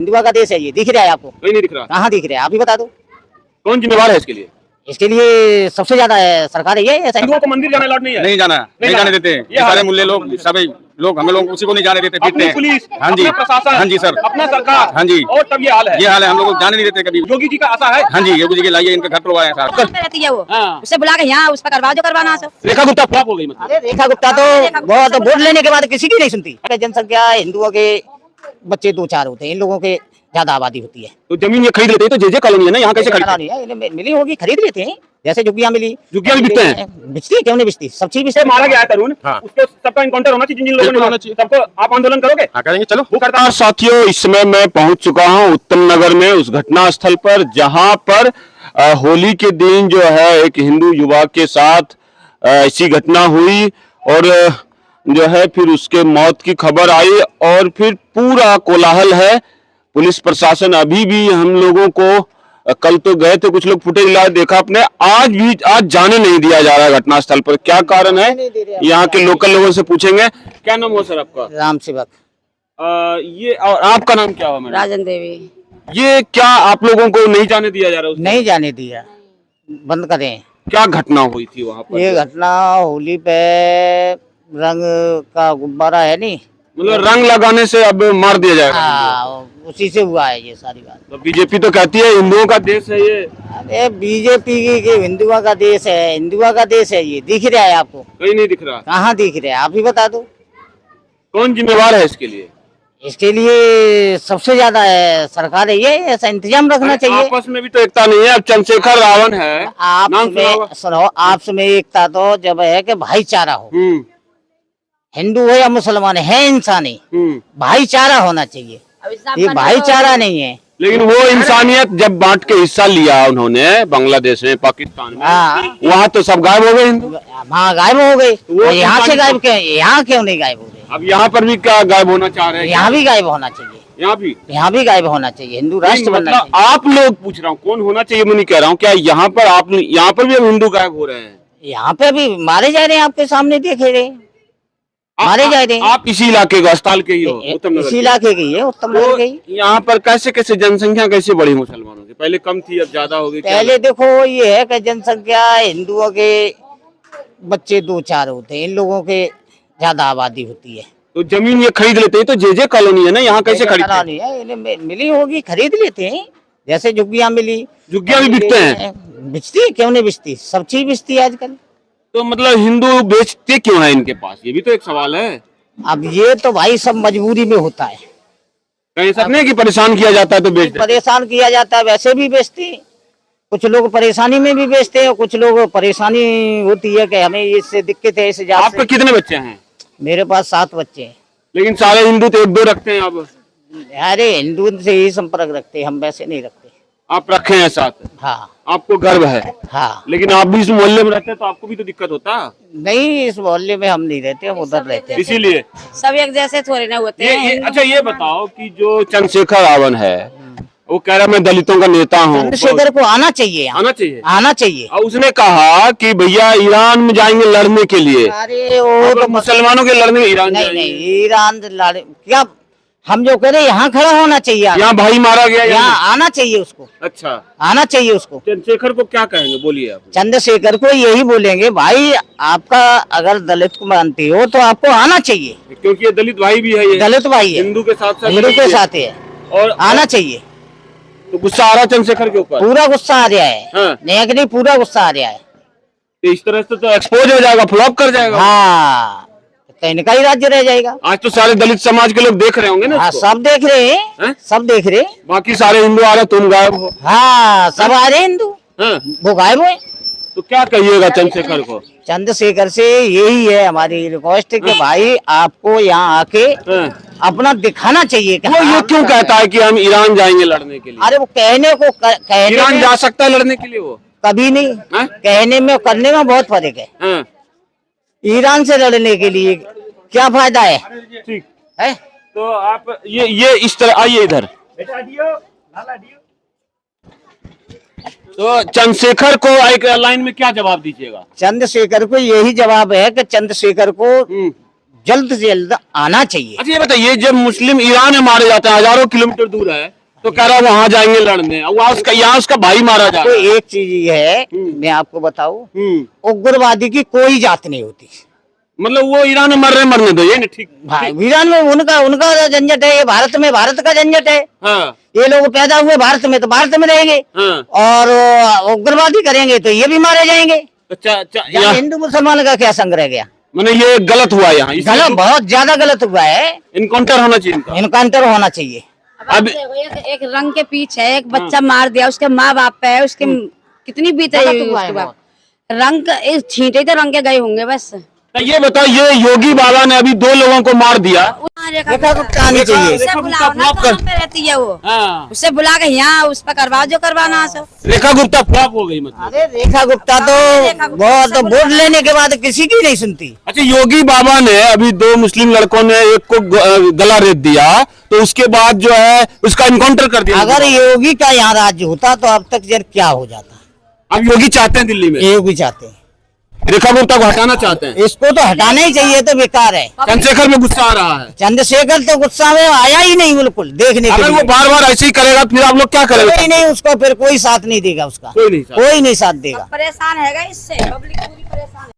हिंदुआ का देश है ये, दिख रहा है आपको? कहीं नहीं दिख रहा। कहाँ दिख रहा है, आप ही बता दो। कौन जिम्मेवार है इसके लिए? इसके लिए सबसे ज्यादा सरकार है ये। हिंदुओं को मंदिर जाने अलाउड नहीं है। नहीं जाने देते हैं। ये सारे मुल्ले लोग सभी लोग हम लोग उसी को नहीं जाने देते, पीटते हैं। पुलिस, हाँ जी, प्रशासन, हाँ जी सर, अपना सरकार, हाँ जी, और तब ये हाल है। ये हाल है, हम लोग को जाने नहीं देते कभी। योगी जी का आशा है। हाँ जी, योगी जी के लाइए, इनका घर तोड़वाया साहब। रहती है वो, हाँ। उससे बुला के यहाँ उसका करवा जो करवाना सब। रेखा गुप्ता फ्लॉप हो गई मतलब। अरे रेखा गुप्ता तो बहुत वोट लेने के बाद किसी की नहीं सुनती। जनसंख्या हिंदुओं के बच्चे 2-4 होते हैं, इन लोगों के ज्यादा आबादी होती है। तो जमीन ये खरीद लेते हैं, तो जे कॉलोनी है ना, यहाँ कैसे खरीदते हैं? इन्हें मिली होगी, खरीद लेते हैं, जैसे झुग्गियां मिली। झुग्गियां भी बिकते हैं? बिकती है, क्यों नहीं बिकती? सब चीज से मारा गया है तरुण, हाँ। उसको सबका इनकाउंटर होना चाहिए, जिन लोगों ने होना चाहिए। सबको। आप आंदोलन करोगे? हाँ करेंगे, चलो। वो करता है। साथियों, इस समय मैं पहुंच चुका हूं उत्तम नगर में, उस घटना स्थल पर जहां पर होली के दिन जो है एक हिंदू युवा के साथ ऐसी घटना हुई और जो है फिर उसके मौत की खबर आई और फिर पूरा कोलाहल है। पुलिस प्रशासन अभी भी हम लोगों को, कल तो गए थे कुछ लोग, फुटेज लाए देखा अपने, आज जाने नहीं दिया जा रहा है घटना स्थल पर। क्या कारण है, यहाँ के लोकल लोगों से पूछेंगे। क्या नाम हुआ सर आपका? राम सेवक। ये और आपका नाम क्या हुआ मैडम? राजन देवी। ये क्या आप लोगों को नहीं जाने दिया जा रहा है? नहीं जाने दिया, बंद करें। क्या घटना हुई थी वहाँ पर? ये घटना होली पे रंग का गुब्बारा है नहीं, मतलब रंग लगाने से अब मार दिया जाएगा? हाँ, उसी से हुआ है ये सारी बात। तो बीजेपी तो कहती है हिंदुओं का देश है ये। अरे बीजेपी की हिंदुआ का देश है, हिंदुआ का देश है ये, दिख रहा है आपको? कहीं नहीं दिख रहा। कहाँ दिख रहा है, आप ही बता दो। कौन जिम्मेवार है इसके लिए? इसके लिए सबसे ज्यादा सरकार है ये, ऐसा इंतजाम रखना चाहिए। आपस में भी तो एकता नहीं है। अब चंद्रशेखर रावण है, आप नाम सुना होगा? सुनो, आपस में एकता तो जब है कि भाईचारा हो, हिंदू हो या मुसलमान है, इंसानी भाईचारा होना चाहिए। ये भाईचारा नहीं है। लेकिन वो इंसानियत जब बांट के हिस्सा लिया उन्होंने बांग्लादेश में, पाकिस्तान में, हाँ, वहाँ तो सब गायब हो गए हिंदू। वहाँ गायब हो गए, वो यहाँ से इंसानी- गायब क्यों? यहाँ क्यों नहीं गायब हो गए? अब यहाँ पर भी क्या गायब होना चाह रहे हैं? यहाँ भी गायब होना चाहिए, यहाँ भी गायब होना चाहिए। हिंदू राष्ट्र बनना मतलब चाहिए। आप लोग पूछ रहा हूँ कौन होना चाहिए, मैं नहीं कह रहा हूँ। क्या यहाँ पर यहाँ पर भी अब हिंदू गायब हो रहे हैं? यहाँ पे भी मारे जा रहे हैं, आपके सामने देखे रहे, मारे जा रहे हैं। आप इसी इलाके का, अस्ताल के ही हो? उत्तम नगर इसी के। इलाके की है, उत्तम नगर की। यहाँ पर कैसे कैसे जनसंख्या कैसे बढ़ी मुसलमानों की? पहले कम थी, अब ज्यादा हो गई। पहले देखो ये है कि जनसंख्या हिंदुओं के बच्चे 2-4 होते हैं, इन लोगों के ज्यादा आबादी होती है। तो जमीन ये खरीद लेते हैं, तो जे कॉलोनी है ना, यहाँ कैसे खरीदते हैं? नहीं है, इन्हें मिली होगी, खरीद लेते हैं, जैसे झुग्गियां मिली। झुग्गियां भी बिकते हैं? बिकती है, क्यों नहीं बिकती? सब चीज बिकती है आजकल। तो मतलब हिंदू बेचते क्यों है इनके पास? ये भी तो एक सवाल है। अब ये तो भाई सब मजबूरी में होता है। कहीं सब नहीं कि परेशान किया जाता है तो बेच देते हैं। परेशान किया जाता है, वैसे भी बेचते हैं। कुछ लोग परेशानी में भी बेचते हैं, कुछ लोग परेशानी होती है कि हमें इससे दिक्कत है, इससे जात आपके से। कितने बच्चे हैं? मेरे पास 7 बच्चे हैं। लेकिन सारे हिंदू तो 1-2 रखते हैं। आप अरे हिंदू से ही संपर्क रखते हैं, हम वैसे नहीं रखते। आप रखे हैं साथ, हाँ आपको गर्व है। हाँ। लेकिन आप भी इस मोहल्ले में रहते हैं तो आपको भी तो दिक्कत होता है। नहीं, इस मोहल्ले में हम नहीं रहते, हम उधर रहते हैं। इसीलिए सब एक जैसे थोड़े ना होते हैं। अच्छा ये बताओ कि जो चंद्रशेखर रावण है, वो कह रहा मैं दलितों का नेता हूँ। चंद्रशेखर को आना चाहिए, आना चाहिए, आना चाहिए। और उसने कहा कि भैया ईरान में जाएंगे लड़ने के लिए। अरे वो तो मुसलमानों के लड़ने ईरान नहीं जाएंगे। नहीं, ईरान लड़े क्या? हम जो कह रहे यहाँ खड़ा होना चाहिए, यहाँ भाई मारा गया, यहाँ आना चाहिए उसको, अच्छा आना चाहिए उसको। चंद्रशेखर को क्या कहेंगे, बोलिए आप। चंद्रशेखर को यही बोलेंगे, भाई आपका अगर दलित को मानते हो तो आपको आना चाहिए। क्योंकि ये दलित भाई भी है, ये दलित भाई है, हिंदू के साथ हिंदू के साथ है, और आना चाहिए। तो गुस्सा आ रहा है चंद्रशेखर के ऊपर? पूरा गुस्सा आ रहा है। हाँ। नहीं, पूरा गुस्सा आ रहा है। तो इस तरह से तो एक्सपोज हो जाएगा, फ्लॉप कर जाएगा। हाँ, तो इनका ही राज्य रह जाएगा। आज तो सारे दलित समाज के लोग देख रहे होंगे ना हाँ, इसको? सब देख रहे हैं, हैं? सब देख रहे हैं। बाकी सारे हिंदू आ रहे, तुम गायब हो। हाँ, सब आ रहे हैं हिंदू, हाँ? वो गायब हुए। तो क्या कहिएगा चंद्रशेखर को? चंद्रशेखर से यही है हमारी रिक्वेस्ट कि भाई आपको यहाँ आके हाँ? अपना दिखाना चाहिए कि वो ये हाँ, क्यों कहता है कि हम ईरान जाएंगे लड़ने के लिए? अरे वो कहने को कहने ईरान में जा सकता है लड़ने के लिए वो? कभी नहीं, हाँ? कहने में करने में बहुत फर्क है। हाँ? ईरान से लड़ने के लिए क्या फायदा है? ठीक है? तो आप ये इस तरह आइए इधर। तो चंद्रशेखर को एक लाइन में क्या जवाब दीजिएगा? चंद्रशेखर को यही जवाब है कि चंद्रशेखर को जल्द से जल्द आना चाहिए। अच्छा ये बताइए, जब मुस्लिम ईरान में मारे जाते हैं, हजारों किलोमीटर दूर है, तो कह रहा है वहां जाएंगे लड़ने, वहां उसका यहाँ उसका भाई मारा जा तो रहा है। एक चीज ये है, मैं आपको बताऊं, उग्रवादी की कोई जात नहीं होती। मतलब वो ईरान में मर रहे, मरने दो, ये नहीं ठीक। भाई ईरान में उनका उनका झंझट है, ये भारत में भारत का झंझट है। हाँ ये लोग पैदा हुए भारत में तो भारत में रहेंगे, हाँ। और उग्रवादी करेंगे तो ये भी मारे जाएंगे। यहाँ यहाँ हिंदू मुसलमान का क्या संग रह गया? मैंने ये गलत हुआ यहाँ, गलत, बहुत ज्यादा गलत हुआ है। इनकाउंटर होना चाहिए इनका। इनकाउंटर होना चाहिए। अब देखो, एक रंग के पीछे एक बच्चा मार दिया, उसके माँ बाप पे है, उसके कितनी बीते गलत हुआ है उसके बाद रंग इस छींटे तो रंग के गए होंगे बस। तो ये बताओ, ये योगी बाबा ने अभी 2 लोगों को मार दिया। रेखा गुप्ता आनी चाहिए। उसे बुलाओ ना, कहाँ पे रहती है वो? हाँ। उसे बुला के यहाँ उस पर करवाओ जो करवाना है सब। रेखा गुप्ता फ्लॉप हो गई मतलब। अरे रेखा गुप्ता तो बहुत, तो वोट लेने के बाद किसी की नहीं सुनती। अच्छा, योगी बाबा ने अभी 2 मुस्लिम लड़कों ने एक को गला रेत दिया, तो उसके बाद जो है उसका इनकाउंटर कर दिया। अगर योगी का यहाँ राज्य होता तो अब तक यार क्या हो जाता। अब योगी चाहते हैं दिल्ली में, योगी चाहते हैं, रेखा गुप्ता को हटाना चाहते हैं। इसको तो हटाना ही चाहिए, तो बेकार है। चंद्रशेखर में गुस्सा आ रहा है। चंद्रशेखर तो गुस्सा में आया ही नहीं बिल्कुल देखने के अगर वो लिए। बार बार ऐसे ही करेगा तो फिर आप लोग क्या करेंगे? कोई नहीं, उसको फिर कोई साथ नहीं देगा, उसका कोई नहीं साथ। कोई नहीं साथ देगा। परेशान है इससे, पब्लिक पूरी परेशान है।